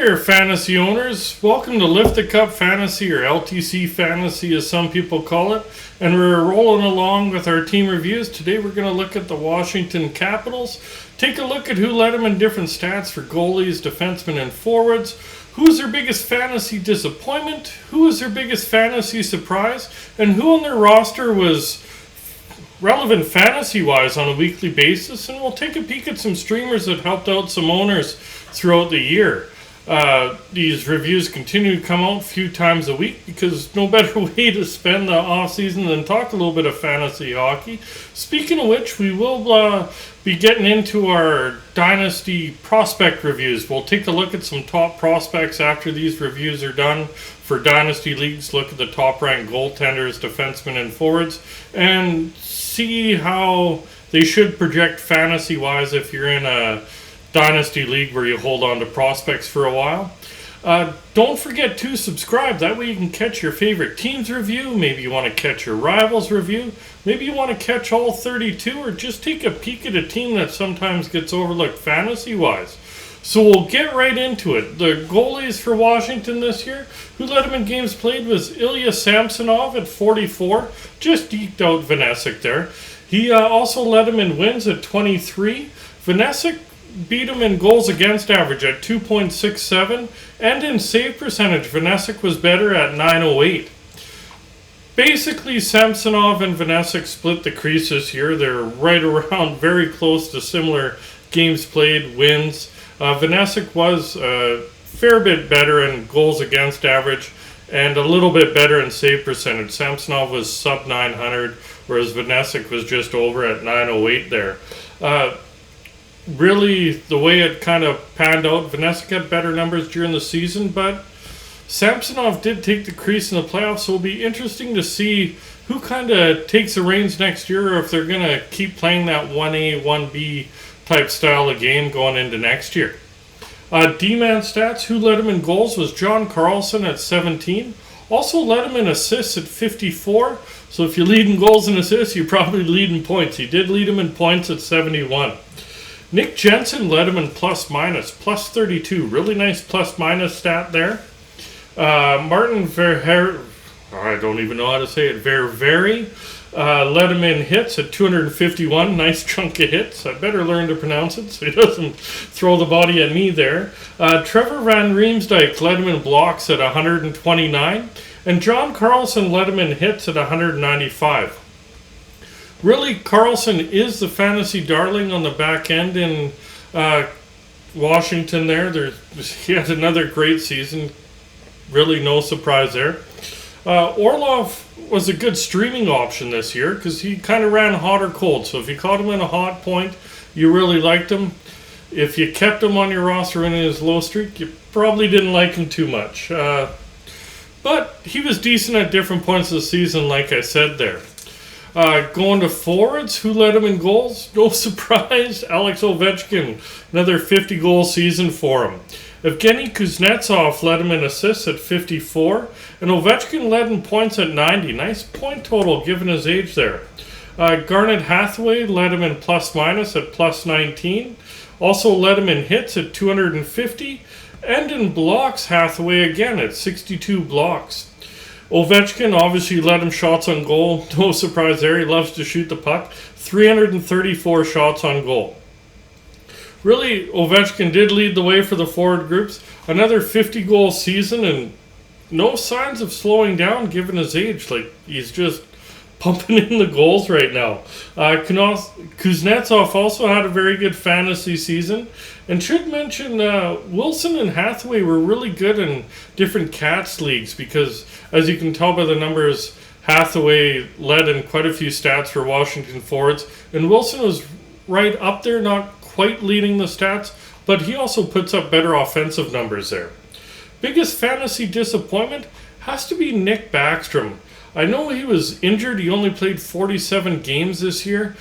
there, fantasy owners. Welcome to Lift the Cup Fantasy, or LTC Fantasy as some people call it. And we're rolling along with our team reviews. Today we're going to look at the Washington Capitals. Take a look at who led them in different stats for goalies, defensemen, and forwards. Who's their biggest fantasy disappointment? Who was their biggest fantasy surprise? And who on their roster was relevant fantasy-wise on a weekly basis? And we'll take a peek at some streamers that helped out some owners throughout the year. These reviews continue to come out a few times a week because no better way to spend the off season than talk a little bit of fantasy hockey. Speaking of which, we will be getting into our Dynasty prospect reviews. We'll take a look at some top prospects after these reviews are done for Dynasty leagues. Look at the top ranked goaltenders, defensemen, and forwards, and see how they should project fantasy wise if you're in a Dynasty League where you hold on to prospects for a while. Don't forget to subscribe. That way you can catch your favorite teams review. Maybe you want to catch your rivals review. Maybe you want to catch all 32 or just take a peek at a team that sometimes gets overlooked fantasy-wise. So we'll get right into it. The goalies for Washington this year, who led them in games played, was Ilya Samsonov at 44. Just eked out Vanecek there. He also led them in wins at 23. Vanecek beat him in goals against average at 2.67, and in save percentage, Vanecek was better at 908. Basically, Samsonov and Vanecek split the crease this year. They're right around very close to similar games played, wins. Vanecek was a fair bit better in goals against average and a little bit better in save percentage. Samsonov was sub 900, whereas Vanecek was just over at 908 there. Really, the way it kind of panned out, Vanecek had better numbers during the season, but Samsonov did take the crease in the playoffs, so it'll be interesting to see who kind of takes the reins next year, or if they're going to keep playing that 1A, 1B type style of game going into next year. D-man stats, who led him in goals was John Carlson at 17. Also led him in assists at 54. So if you lead in goals and assists, you probably lead in points. He did lead him in points at 71. Nick Jensen led him in plus 32. Really nice plus minus stat there. Martin Verher, I don't even know how to say it, Ververi, led him in hits at 251. Nice chunk of hits. I better learn to pronounce it so he doesn't throw the body at me there. Trevor Van Riemsdyk led him in blocks at 129. And John Carlson led him in hits at 195. Really, Carlson is the fantasy darling on the back end in Washington there. He had another great season. Really no surprise there. Orlov was a good streaming option this year because he kind of ran hot or cold. So if you caught him in a hot point, you really liked him. If you kept him on your roster in his low streak, you probably didn't like him too much. But he was decent at different points of the season, like I said there. Going to forwards, who led him in goals? No surprise, Alex Ovechkin. Another 50-goal season for him. Evgeny Kuznetsov led him in assists at 54. And Ovechkin led in points at 90. Nice point total given his age there. Garnet Hathaway led him in plus minus at plus 19. Also led him in hits at 250. And in blocks, Hathaway again at 62 blocks. Ovechkin obviously led him shots on goal. No surprise there. He loves to shoot the puck. 334 shots on goal. Really, Ovechkin did lead the way for the forward groups. Another 50-goal season and no signs of slowing down given his age. Like, he's just pumping in the goals right now. Kuznetsov also had a very good fantasy season. And should mention, Wilson and Hathaway were really good in different Cats leagues because, as you can tell by the numbers, Hathaway led in quite a few stats for Washington forwards. And Wilson was right up there, not quite leading the stats, but he also puts up better offensive numbers there. Biggest fantasy disappointment has to be Nick Backstrom. I know he was injured. He only played 47 games this year,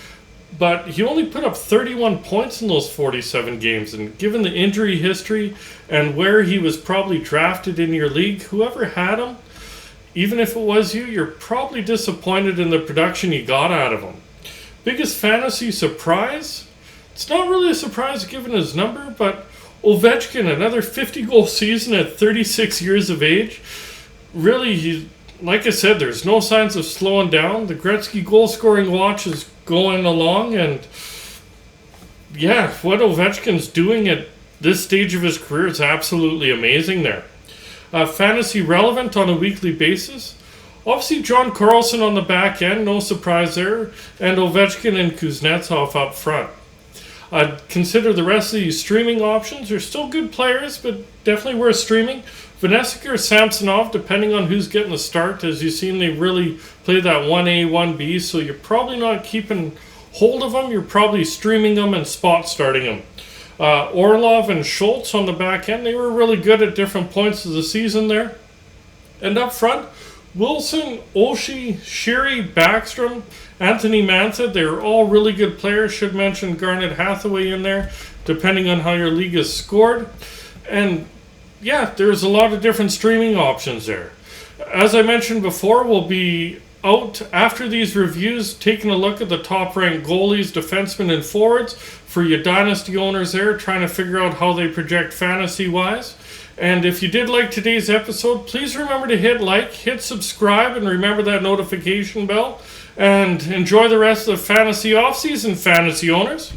but he only put up 31 points in those 47 games. And given the injury history and where he was probably drafted in your league, whoever had him, even if it was you, you're probably disappointed in the production you got out of him. Biggest fantasy surprise? It's not really a surprise given his number, but Ovechkin, another 50-goal season at 36 years of age. Really, like I said, there's no signs of slowing down. The Gretzky goal-scoring watch is going along, and yeah, what Ovechkin's doing at this stage of his career is absolutely amazing there. Fantasy relevant on a weekly basis. Obviously, John Carlson on the back end, no surprise there, and Ovechkin and Kuznetsov up front. I'd consider the rest of these streaming options. They're still good players, but definitely worth streaming. Vanecek or Samsonov, depending on who's getting the start. As you've seen, they really play that 1A, 1B, so you're probably not keeping hold of them. You're probably streaming them and spot starting them. Orlov and Schultz on the back end, they were really good at different points of the season there. And up front, Wilson, Oshie, Sheary, Backstrom, Anthony Mantha, they're all really good players. Should mention Garnet Hathaway in there, depending on how your league is scored. And yeah, there's a lot of different streaming options there. As I mentioned before, we'll be out after these reviews taking a look at the top-ranked goalies, defensemen, and forwards for your dynasty owners there, trying to figure out how they project fantasy-wise. And if you did like today's episode, please remember to hit like, hit subscribe, and remember that notification bell. And enjoy the rest of the fantasy offseason, fantasy owners.